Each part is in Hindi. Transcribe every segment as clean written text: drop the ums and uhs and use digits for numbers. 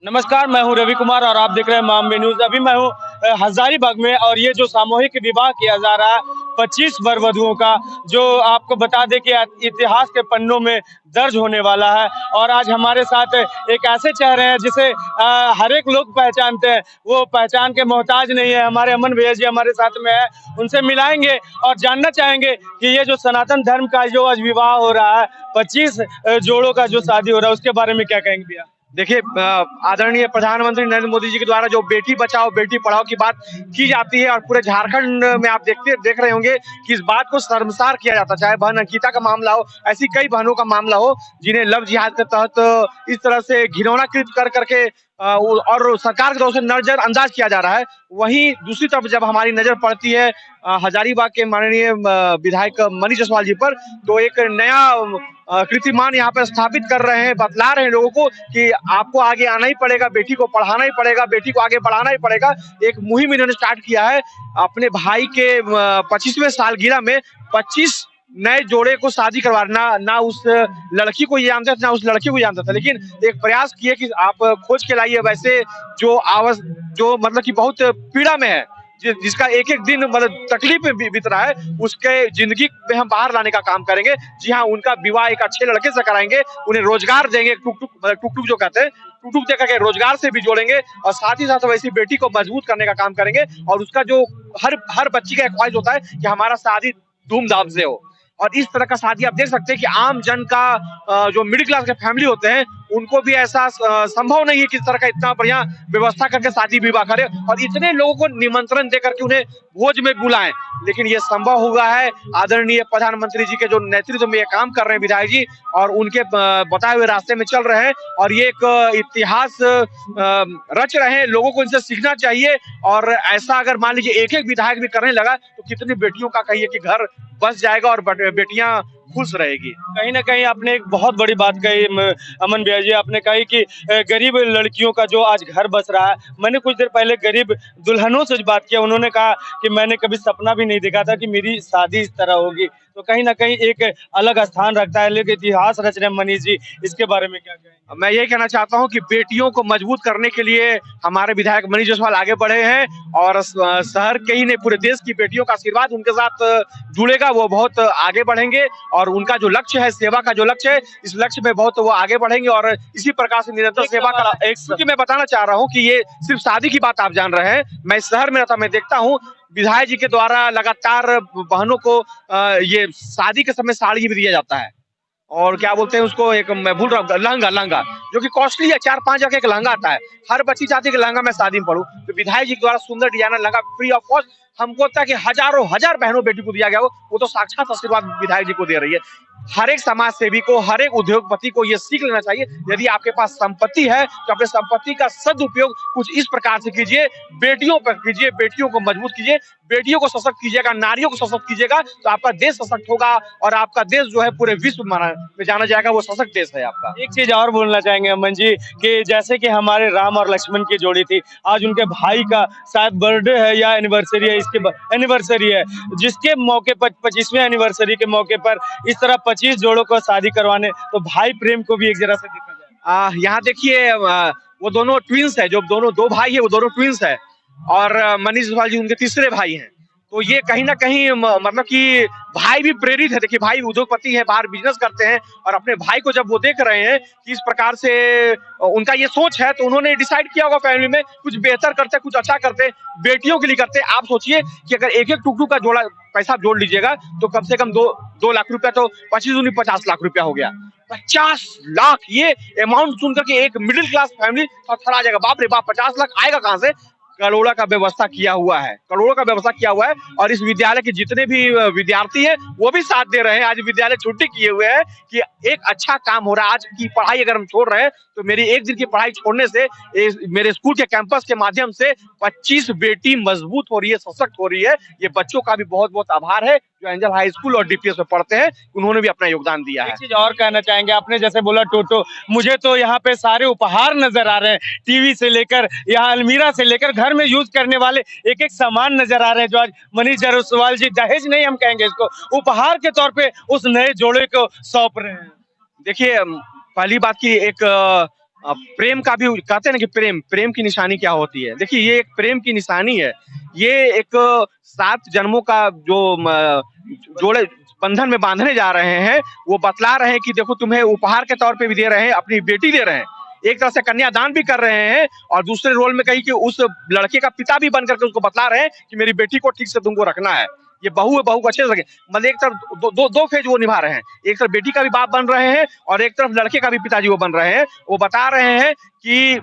नमस्कार, मैं हूं रवि कुमार और आप देख रहे हैं मामबे न्यूज़। अभी मैं हूं हजारीबाग में और ये जो सामूहिक विवाह किया जा रहा है 25 वर वधुओं का, जो आपको बता दें कि इतिहास के पन्नों में दर्ज होने वाला है। और आज हमारे साथ एक ऐसे चेहरे हैं जिसे हर एक लोग पहचानते हैं, वो पहचान के मोहताज नहीं है। हमारे अमन भैया जी हमारे साथ में है, उनसे मिलाएंगे और जानना चाहेंगे कि ये जो सनातन धर्म का जो आज विवाह हो रहा है, 25 जोड़ों का जो शादी हो रहा है, उसके बारे में क्या कहेंगे भैया? देखिए, आदरणीय प्रधानमंत्री नरेंद्र मोदी जी के द्वारा जो बेटी बचाओ बेटी पढ़ाओ की बात की जाती है और पूरे झारखंड में आप देख रहे होंगे कि इस बात को शर्मसार किया जाता है। चाहे बहन अंकिता का मामला हो, ऐसी कई बहनों का मामला हो जिन्हें लव जिहाद के तहत इस तरह से घिनौनाकृत कर करके और सरकार की तरफ से नजरअंदाज किया जा रहा है। वहीं दूसरी तरफ जब हमारी नजर पड़ती है हजारीबाग के माननीय विधायक मनीष जायसवाल जी पर, तो एक नया कीर्तिमान यहाँ पे स्थापित कर रहे हैं, बतला रहे हैं लोगों को कि आपको आगे आना ही पड़ेगा, बेटी को पढ़ाना ही पड़ेगा, बेटी को आगे बढ़ाना ही पड़ेगा। एक मुहिम इन्होंने स्टार्ट किया है अपने भाई के 25वें सालगिरह में 25 नए जोड़े को शादी करवाना। ना उस लड़की को ये जानते थे, ना उस लड़की को जानता था, लेकिन एक प्रयास किए कि आप खोज के लाइए वैसे जो मतलब कि बहुत पीड़ा में है, जिसका एक एक दिन मतलब तकलीफ में बीत रहा है, उसके जिंदगी में हम बाहर लाने का काम करेंगे। जी हाँ, उनका विवाह एक अच्छे लड़के से कराएंगे, उन्हें रोजगार देंगे, टुक जो कहते हैं, टुक देकर के रोजगार से भी जोड़ेंगे और साथ ही साथ वैसी बेटी को मजबूत करने का काम करेंगे। और उसका जो हर बच्ची का ख्वाहिश होता है कि हमारा शादी धूमधाम से हो, और इस तरह का शादी आप देख सकते हैं कि आम जन का जो मिडिल क्लास के फैमिली होते हैं उनको भी ऐसा संभव नहीं है कि इस तरह का इतना बढ़िया व्यवस्था करके शादी विवाह करे और इतने लोगों को निमंत्रण दे करके उन्हें भोज में बुलाएं। लेकिन ये संभव हुआ है आदरणीय प्रधानमंत्री जी के जो नेतृत्व में ये काम कर रहे हैं विधायक जी, और उनके बताए हुए रास्ते में चल रहे हैं और ये एक इतिहास रच रहे हैं। लोगों को इनसे सीखना चाहिए और ऐसा अगर मान लीजिए एक एक विधायक भी करने लगा तो कितनी बेटियों का कहिए कि घर बस जाएगा और बेटियां खुश रहेगी। कहीं ना कहीं आपने एक बहुत बड़ी बात कही अमन भैया जी, आपने कही कि गरीब लड़कियों का जो आज घर बस रहा है। मैंने कुछ देर पहले गरीब दुल्हनों से बात किया, उन्होंने कहा कि मैंने कभी सपना भी नहीं देखा था कि मेरी शादी इस तरह होगी। तो कहीं ना कहीं एक अलग स्थान रखता है, लेकिन इतिहास रच रहे मनीष जी, इसके बारे में क्या कहें? मैं यही कहना चाहता हूं कि बेटियों को मजबूत करने के लिए हमारे विधायक मनीष जायसवाल आगे बढ़े हैं और शहर के ही नहीं पूरे देश की बेटियों का आशीर्वाद उनके साथ जुड़ेगा, वो बहुत आगे बढ़ेंगे और उनका जो लक्ष्य है, सेवा का जो लक्ष्य है, इस लक्ष्य में बहुत वो आगे बढ़ेंगे और इसी प्रकार से निरंतर सेवा का। क्योंकि मैं बताना चाह रहा हूँ कि ये सिर्फ शादी की बात आप जान रहे हैं, मैं इस शहर में रहता, मैं देखता हूँ विधायक जी के द्वारा लगातार बहनों को ये शादी के समय साड़ी भी दिया जाता है और क्या बोलते हैं उसको, एक मैं भूल रहा हूँ, लहंगा जो कि कॉस्टली है, 4-5 हजार का एक लहंगा आता है। हर बच्ची चाहती है कि लहंगा मैं शादी में पढ़ूं, तो विधायक जी के द्वारा सुंदर designer lehenga free of cost हमको लगता है कि हजारों हजार बहनों बेटी को दिया गया हो, वो तो साक्षात आशीर्वाद विधायक जी को दे रही है। हर एक समाज सेवी को, हर एक उद्योगपति को ये सीख लेना चाहिए, यदि आपके पास संपत्ति है तो अपने संपत्ति का सदुपयोग कुछ इस प्रकार से कीजिए, बेटियों पर कीजिए, बेटियों को मजबूत कीजिए, बेटियों को सशक्त कीजिएगा, नारियों को सशक्त कीजिएगा तो आपका देश सशक्त होगा और आपका देश जो है पूरे विश्व में जाना जाएगा, वो सशक्त देश है आपका। एक चीज और बोलना चाहेंगे अमन जी कि जैसे कि हमारे राम और लक्ष्मण की जोड़ी थी, आज उनके भाई का शायद बर्थडे है या एनिवर्सरी है, इसके एनिवर्सरी है, जिसके मौके पर 25वें एनिवर्सरी के मौके पर इस तरह 25 जोड़ों को शादी करवाने, तो भाई प्रेम को भी एक जरा से देखा जाए। यहाँ देखिए, वो दोनों ट्विंस है, जो दोनों दो भाई है वो दोनों ट्विंस है और मनीष जायसवाल जी उनके तीसरे भाई हैं। तो ये कहीं ना कहीं मतलब कि भाई भी प्रेरित है। देखिए, भाई उद्योगपति है, बाहर बिजनेस करते हैं और अपने भाई को जब वो देख रहे हैं कि इस प्रकार से उनका ये सोच है, तो उन्होंने डिसाइड किया होगा फैमिली में कुछ बेहतर करते, कुछ अच्छा करते, बेटियों के लिए करते। आप सोचिए कि अगर एक एक टुकटुक का जोड़ा पैसा जोड़ लीजिएगा तो कम से कम 2 लाख रुपया, तो 50 लाख रुपया हो गया। 50 लाख, ये अमाउंट सुनकर के एक मिडिल क्लास फैमिली थरथरा जाएगा, बाप रे बाप 50 लाख आएगा कहां से। करोड़ों का व्यवस्था किया हुआ है, करोड़ों का व्यवस्था किया हुआ है और इस विद्यालय के जितने भी विद्यार्थी हैं वो भी साथ दे रहे हैं। आज विद्यालय छुट्टी किए हुए हैं कि एक अच्छा काम हो रहा है। आज की पढ़ाई अगर हम छोड़ रहे हैं तो मेरी एक दिन की पढ़ाई छोड़ने से मेरे स्कूल के कैंपस के माध्यम से 25 बेटी मजबूत हो रही है, सशक्त हो रही है। ये बच्चों का भी बहुत बहुत आभार है जो एंजल हाई स्कूल और डीपीएस में पढ़ते हैं, उन्होंने भी अपना योगदान दिया है। एक चीज और कहना चाहेंगे, आपने जैसे बोला टोटो, मुझे तो यहाँ पे सारे उपहार नजर आ रहे हैं, टीवी से लेकर यहाँ अलमीरा से लेकर घर में यूज करने वाले एक एक सामान नजर आ रहे हैं, जो आज मनीष जायसवाल जी दहेज नहीं हम कहेंगे इसको, उपहार के तौर पे उस नए जोड़े को सौंप रहे हैं। देखिए, पहली बात की एक प्रेम का भी कहते हैं ना कि प्रेम प्रेम की निशानी क्या होती है। देखिए ये एक प्रेम की निशानी है। ये एक 7 जन्मों का जो जोड़े बंधन में बांधने जा रहे हैं, वो बतला रहे हैं कि देखो तुम्हें उपहार के तौर पे भी दे रहे हैं, अपनी बेटी दे रहे हैं। एक तरह से कन्यादान भी कर रहे हैं और दूसरे रोल में कहीं कि उस लड़के का पिता भी बन करके उसको बतला रहे हैं कि मेरी बेटी को ठीक से तुमको रखना है। ये बहू है, बहू को अच्छे से रखें। मतलब एक तरफ दो फेज वो निभा रहे हैं। एक तरफ बेटी का भी बाप बन रहे हैं और एक तरफ लड़के का भी पिताजी वो बन रहे हैं। वो बता रहे हैं कि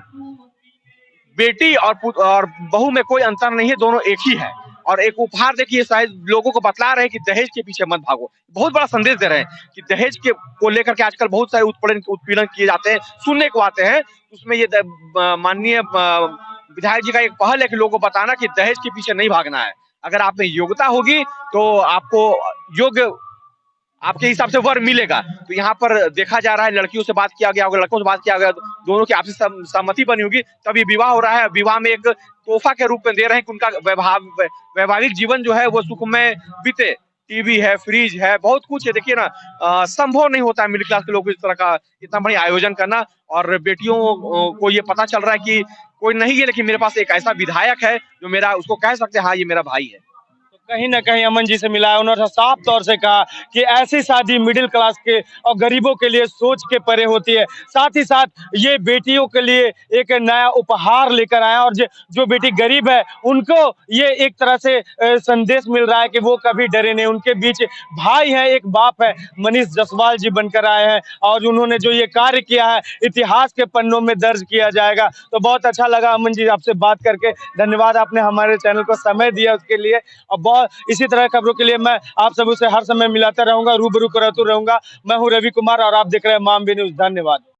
बेटी और बहू में कोई अंतर नहीं है, दोनों एक ही है। और एक उपहार देखिए शायद लोगों को बतला रहे हैं कि दहेज के पीछे मत भागो। बहुत बड़ा संदेश दे रहे हैं कि दहेज के को लेकर के आजकल बहुत सारे उत्पीड़न किए जाते हैं, सुनने को आते हैं। उसमें ये माननीय विधायक जी का एक पहल है कि लोगों को बताना कि दहेज के पीछे नहीं भागना है। अगर आप में योग्यता होगी तो आपको योग्य आपके हिसाब से वर मिलेगा। तो यहाँ पर देखा जा रहा है लड़कियों से बात किया गया होगा, लड़कों से बात किया गया, दोनों की आपसी सहमति बनी होगी तब ये विवाह हो रहा है। विवाह में एक तोहफा के रूप में दे रहे हैं कि उनका वैवाहिक जीवन जो है वो सुखमय बीते। टीवी है, फ्रिज है, बहुत कुछ है। देखिए ना संभव नहीं होता है मिडिल क्लास के लोगों को इस तरह का इतना बड़ा आयोजन करना। और बेटियों को ये पता चल रहा है कि कोई नहीं है लेकिन मेरे पास एक ऐसा विधायक है जो मेरा उसको कह सकते हैं हाँ ये मेरा भाई है। कहीं ना कहीं अमन जी से मिला है, उन्होंने साफ तौर से कहा कि ऐसी शादी मिडिल क्लास के और गरीबों के लिए सोच के परे होती है। साथ ही साथ ये बेटियों के लिए एक नया उपहार लेकर आया और जो बेटी गरीब है उनको ये एक तरह से संदेश मिल रहा है कि वो कभी डरे नहीं। उनके बीच भाई है, एक बाप है, मनीष जायसवाल जी बनकर आए हैं और उन्होंने जो ये कार्य किया है इतिहास के पन्नों में दर्ज किया जाएगा। तो बहुत अच्छा लगा अमन जी आपसे बात करके। धन्यवाद, आपने हमारे चैनल को समय दिया उसके लिए। और बहुत इसी तरह खबरों के लिए मैं आप सभी से हर समय मिलाता रहूंगा, रूबरू कराता रहूंगा। मैं हूं रवि कुमार और आप देख रहे हैं मामवी न्यूज। धन्यवाद।